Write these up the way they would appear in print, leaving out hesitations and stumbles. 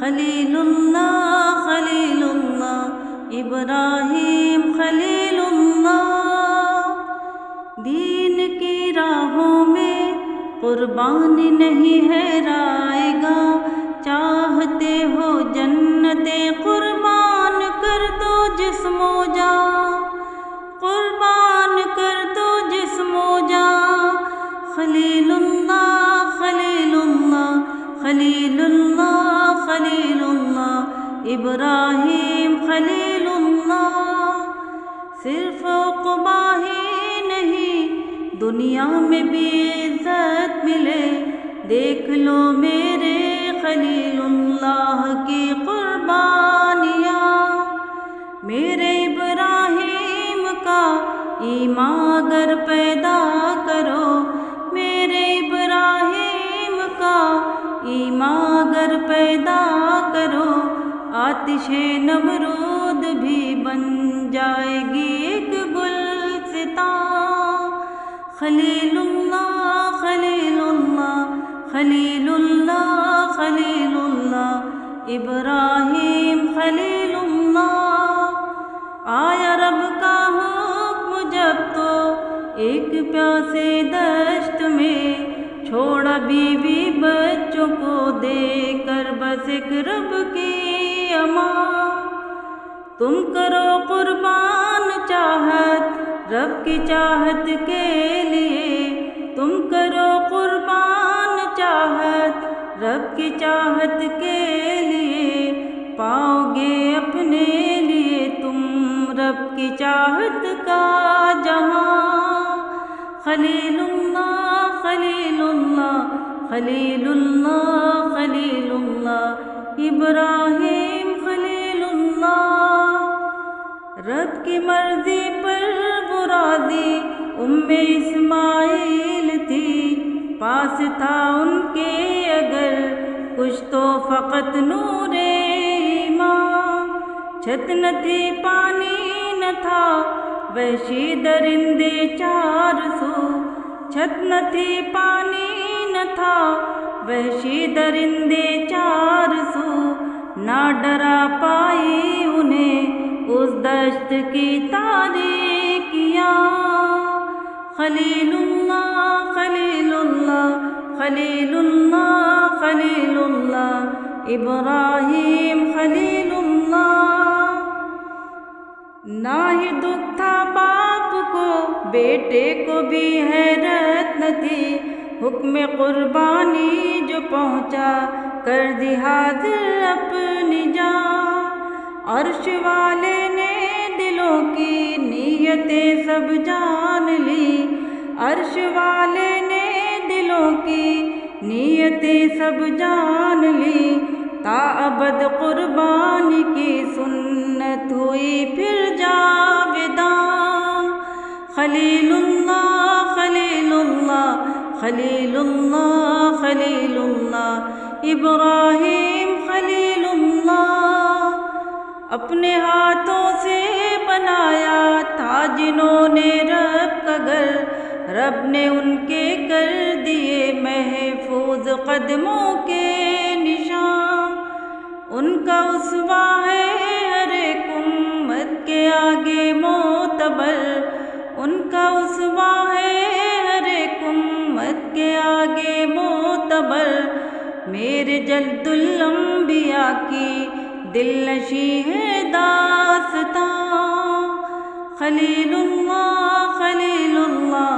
خلیل اللہ خلیل اللہ ابراہیم خلیل اللہ، دین کی راہوں میں قربانی نہیں ہے رائے گا، چاہتے ہو جنت قربان کر دو جسم و جاں، قربان کر دو جسم و جاں، خلیل اللہ خلیل اللہ خلیل اللہ خلیل اللہ ابراہیم خلیل اللہ، صرف عقبہ ہی نہیں دنیا میں بھی عزت ملے، دیکھ لو میرے خلیل اللہ کی قربانیاں، میرے ابراہیم کا ایمان اگر پیدا کرو، میرے ابراہیم کا ایمان اگر پیدا کرو، آتش نمرود بھی بن جائے گی ایک گلستاں، خلیل اللہ خلیل اللہ خلیل اللہ خلیل اللہ ابراہیم خلیل اللہ، آیا رب کا حکم جب تو ایک پیاسے دشت میں، چھوڑا بیوی بچوں کو دے کر بس ایک رب کی امان، تم کرو قربان چاہت رب کی چاہت کے لیے، تم کرو قربان چاہت رب کی چاہت کے لیے، پاؤ گے اپنے لیے تم رب کی چاہت کا جہاں، خلیل اللہ خلیل اللہ خلیل اللہ خلیل اللہ ابراہیم خلیل اللہ، رب کی مرضی پر وہ راضی اسماعیل تھی، پاس تھا ان کے اگر کچھ تو فقط نور ایمان، چھت نہ تھی پانی نہ تھا وحشی درندے چار سو، چھت نہ تھی پانی نہ تھا وحشی درندے چار سو، نہ ڈرا پائی انہیں اس دشت کی تاریکیاں، خلیل اللہ خلیل اللہ خلیل اللہ خلیل اللہ ابراہیم خلیل اللہ، نہ ہی دکھ تھا باپ کو بیٹے کو بھی حیرت نہ تھی، حکم قربانی جو پہنچا کر دی حاضر اپنی جان، عرش والے نے دلوں کی نیتیں سب جان لی، عرش والے نے دلوں کی نیتیں سب جان لی، تا ابد قربانی کی سنت ہوئی پھر جاوداں، خلیل اللہ خلیل اللہ خلیل اللہ خلیل اللہ ابراہیم خلیل اللہ، اپنے ہاتھوں سے بنایا تھا جنہوں نے رب کا گھر، رب نے ان کے کر دیے محفوظ قدموں کے نشان، ان کا اسوہ ہے ہر ایک امت کے آگے معتبر، ان کا اسوہ ہے ہر ایک امت کے آگے معتبر، میرے جلد الانبیاء کی دل نشیں ہے داستاں، خلیل اللہ خلیل اللہ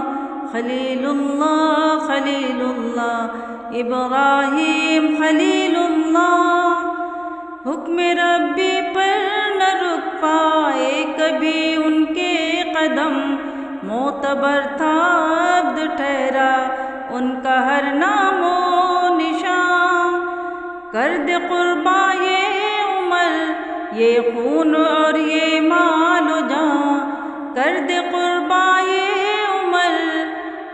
خلیل اللہ خلیل اللہ ابراہیم خلیل اللہ، حکم ربی پر نہ رک پائے کبھی ان کے قدم، معتبر تھا عبد ٹھہرا ان کا ہر نام و نشان، کر دے قربان یہ عمر یہ خون اور یہ مال و جاں، کر دے قربان یہ عمر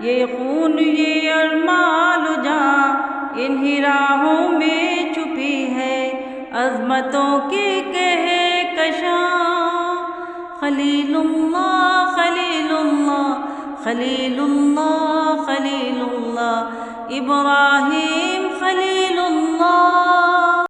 یہ خون یہ اور مال و جاں، انہی راہوں میں چھپی ہے عظمتوں کی کہکشاں، خلیل اللہ خلیل اللہ خلیل اللہ خلیل اللہ ابراہیم